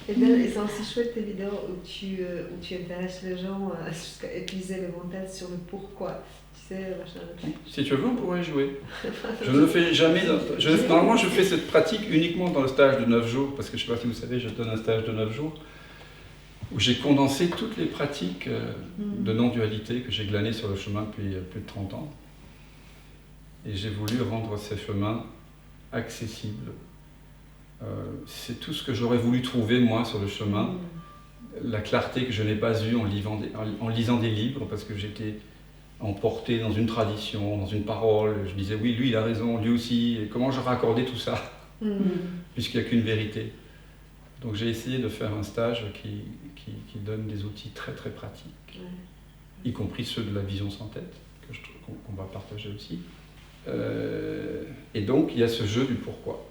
Et c'est aussi chouette tes vidéos où tu intéresses les gens jusqu'à épuiser le mental sur le pourquoi. Tu sais, machin. Si tu veux, on pourrait jouer. Je ne le fais jamais. Normalement, je fais cette pratique uniquement dans le stage de 9 jours, parce que je ne sais pas si vous savez, je donne un stage de 9 jours, où j'ai condensé toutes les pratiques de non-dualité que j'ai glanées sur le chemin depuis plus de 30 ans. Et j'ai voulu rendre ces chemins accessibles. C'est tout ce que j'aurais voulu trouver, moi, sur le chemin. La clarté que je n'ai pas eue en lisant des livres, parce que j'étais emporté dans une tradition, dans une parole. Je disais, oui, lui, il a raison, lui aussi. Et comment je raccordais tout ça, puisqu'il n'y a qu'une vérité. Donc j'ai essayé de faire un stage qui donne des outils très, très pratiques, y compris ceux de la vision sans tête, qu'on va partager aussi. Et donc, il y a ce jeu du pourquoi.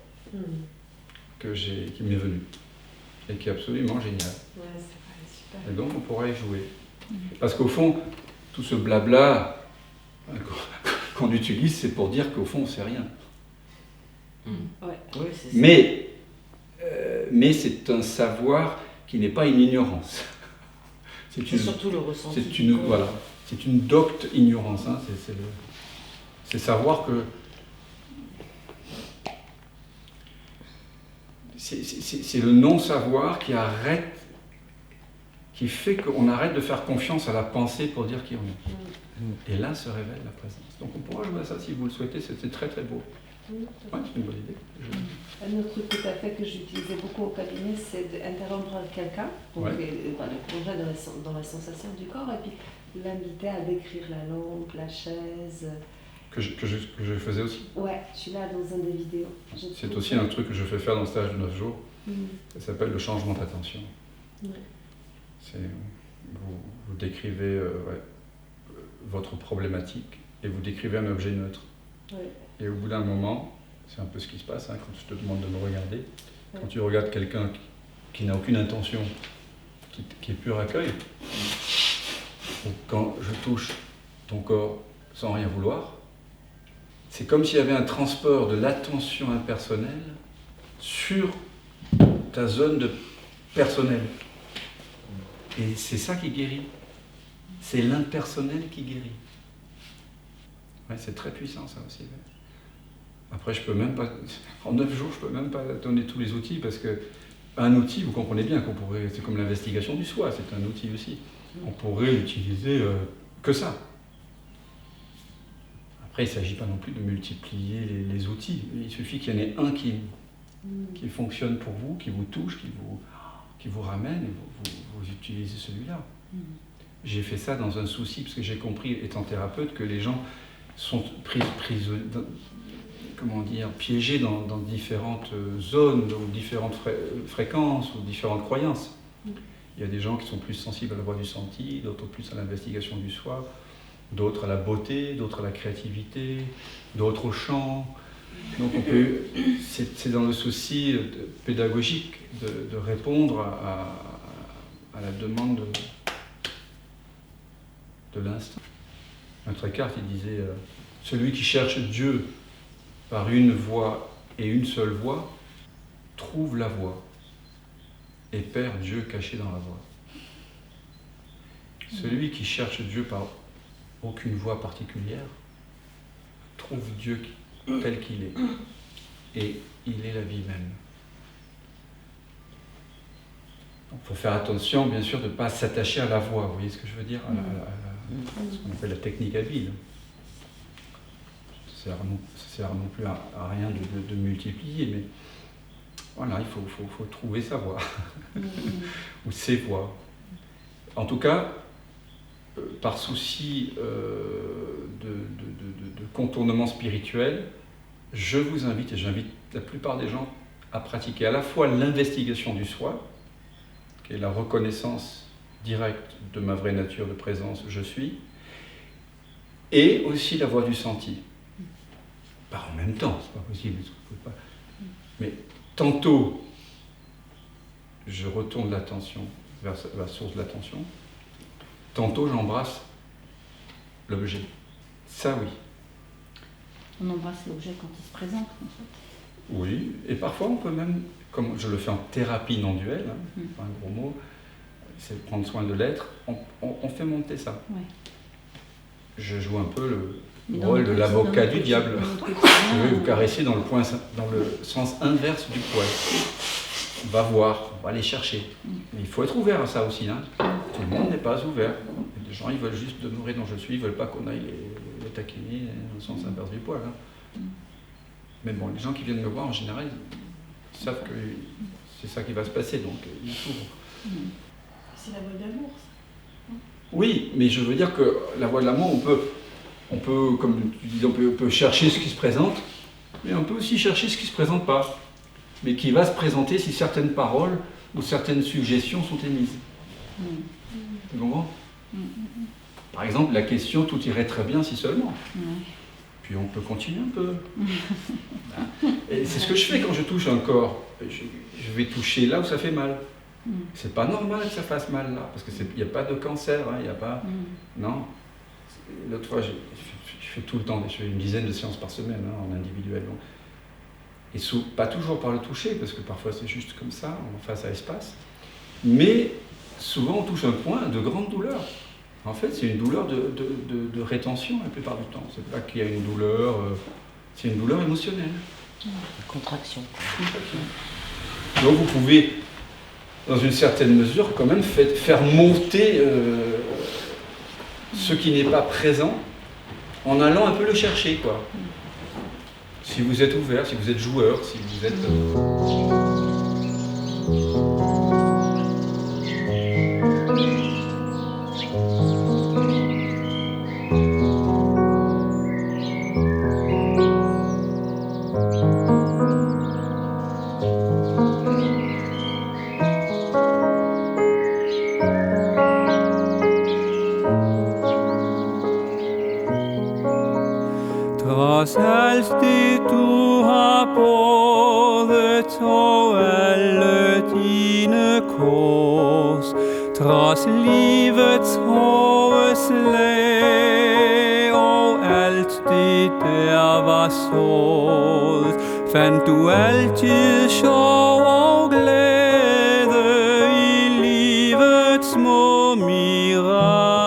Qui m'est venu et qui est absolument génial. Ouais, c'est super. Et donc on pourra y jouer. Parce qu'au fond, tout ce blabla qu'on utilise, c'est pour dire qu'au fond, on ne sait rien. Ouais, c'est ça. Mais c'est un savoir qui n'est pas une ignorance. C'est surtout le ressenti. C'est une docte ignorance. Hein. C'est savoir que c'est le non-savoir qui fait qu'on arrête de faire confiance à la pensée pour dire qui on est. Et là se révèle la présence. Donc on pourra jouer à ça si vous le souhaitez, c'est très très beau. Ouais, c'est une bonne idée. Un autre truc que tu as fait que j'utilisais beaucoup au cabinet, c'est d'interrompre quelqu'un, donc le plonger dans la sensation du corps, et puis l'inviter à décrire la lampe, la chaise. Que je faisais aussi. Ouais, je suis là dans une des vidéos. C'est aussi un truc que je fais faire dans le stage de 9 jours. Ça s'appelle le changement d'attention. Vous décrivez votre problématique et vous décrivez un objet neutre. Et au bout d'un moment, c'est un peu ce qui se passe quand je te demande de me regarder. Quand tu regardes quelqu'un qui n'a aucune intention, qui est pur accueil, ou quand je touche ton corps sans rien vouloir, c'est comme s'il y avait un transport de l'attention impersonnelle sur ta zone de personnel. Et c'est ça qui guérit. C'est l'impersonnel qui guérit. Ouais, c'est très puissant ça aussi. Après, je peux même pas, en 9 jours, je peux même pas donner tous les outils parce que un outil, vous comprenez bien qu'on pourrait, c'est comme l'investigation du soi, c'est un outil aussi. On pourrait utiliser que ça. Après, il ne s'agit pas non plus de multiplier les outils. Il suffit qu'il y en ait un qui fonctionne pour vous, qui vous touche, qui vous ramène, et vous utilisez celui-là. J'ai fait ça dans un souci, parce que j'ai compris, étant thérapeute, que les gens sont piégés dans différentes zones, ou différentes fréquences, ou différentes croyances. Il y a des gens qui sont plus sensibles à la voix du senti, d'autres plus à l'investigation du soi, d'autres à la beauté, d'autres à la créativité, d'autres au chant. Donc c'est dans le souci pédagogique de répondre à la demande de l'instant. Maître Eckhart, il disait celui qui cherche Dieu par une voie et une seule voie trouve la voie et perd Dieu caché dans la voie. Celui qui cherche Dieu par aucune voie particulière trouve Dieu tel qu'il est. Et il est la vie même. Il faut faire attention, bien sûr, de ne pas s'attacher à la voie. Vous voyez ce que je veux dire, ce qu'on appelle la technique habile. Ça ne sert non plus à rien de multiplier, mais voilà, il faut trouver sa voie, ou ses voies. En tout cas, par souci de contournement spirituel, je vous invite, et j'invite la plupart des gens à pratiquer à la fois l'investigation du soi, qui est la reconnaissance directe de ma vraie nature de présence, je suis, et aussi la voie du senti. Pas en même temps, c'est pas possible, mais tantôt je retourne l'attention vers la source de l'attention, tantôt j'embrasse l'objet. Ça oui. On embrasse l'objet quand il se présente, en fait. Oui, et parfois on peut même, comme je le fais en thérapie non duelle, c'est pas un gros mot, c'est prendre soin de l'être, on fait monter ça. Ouais. Je joue un peu le rôle de l'avocat du diable. Je vais vous caresser dans le sens inverse du poil. On va voir, on va aller chercher. Mais il faut être ouvert à ça aussi. Hein. Tout le monde n'est pas ouvert. Les gens, ils veulent juste demeurer dont je suis, ils ne veulent pas qu'on aille les taquiner dans le sens inverse du poil. Hein. Mais bon, les gens qui viennent me voir, en général, ils savent que c'est ça qui va se passer, donc ils s'ouvrent. C'est la voie de l'amour, ça. Oui, mais je veux dire que la voie de l'amour, on peut, comme tu disais, on peut chercher ce qui se présente, mais on peut aussi chercher ce qui ne se présente pas, mais qui va se présenter si certaines paroles ou certaines suggestions sont émises. Tu comprends ? Par exemple, la question « tout irait très bien si seulement ». Puis on peut continuer un peu. Et c'est ce que je fais quand je touche un corps. Je vais toucher là où ça fait mal. C'est pas normal que ça fasse mal là, parce qu'il n'y a pas de cancer, il n'y a pas... Non. L'autre fois, je fais tout le temps, je fais une dizaine de séances par semaine en individuel. Et pas toujours par le toucher, parce que parfois c'est juste comme ça, face à espace. Mais souvent on touche un point de grande douleur. En fait, c'est une douleur de rétention la plupart du temps. C'est pas qu'il y a une douleur, c'est une douleur émotionnelle. Une contraction. Donc vous pouvez, dans une certaine mesure, quand même faire monter ce qui n'est pas présent en allant un peu le chercher, quoi. Si vous êtes ouvert, si vous êtes joueur, si vous êtes... Trods alt det du har båret og alle dine kors, trods livets hårde slag og alt det der var såret, fandt du altid sjov og glæde i livets små mirakler.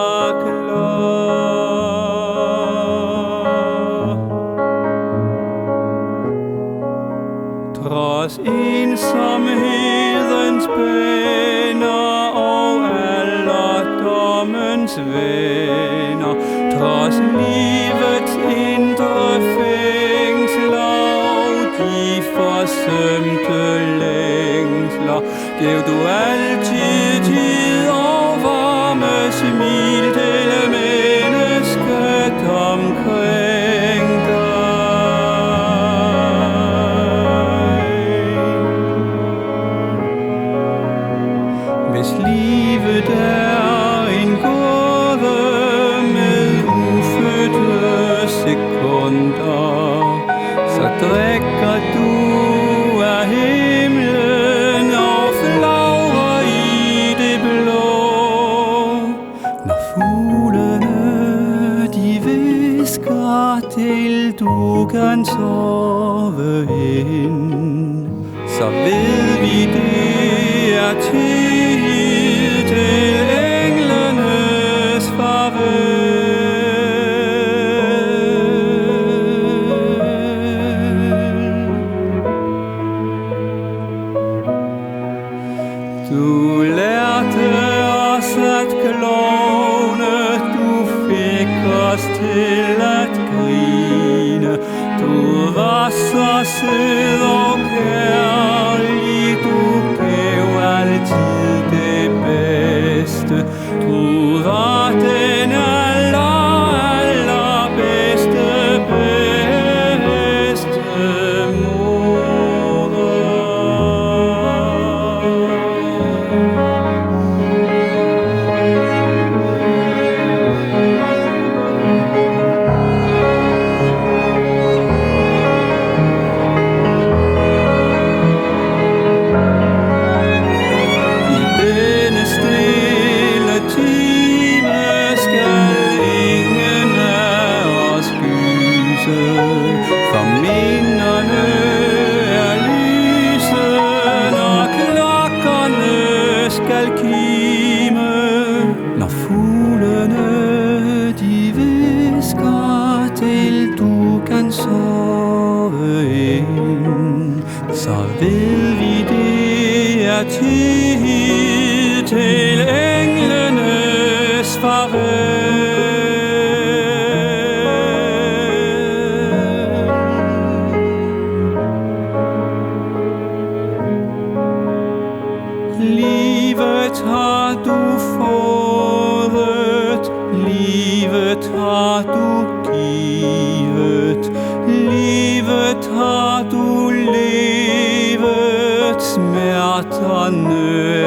Trods ensomhedens baner og alderdommens venner, trods livets indre fængsler og de forsømte længsler, gav du altid tid og varme smil til mennesket omkring dig. Hvis livet er en gåde med ufødte sekunder, så drikker du af himlen og flagrer i det blå. Når fuglene de hvisker til du kan sove ind, så ved vi det er tid til englenes farvel. Du lærte os at klovne, du fik os til at grine. Du var så sød og kærlig, du gav altid det bedste. Du var den allerbedste kime, la foule ne divisca til du kan sove ind. Så ved vi det er tid til englenes farvel. Livet har du fået, livet har du givet, livet har du levet, smerterne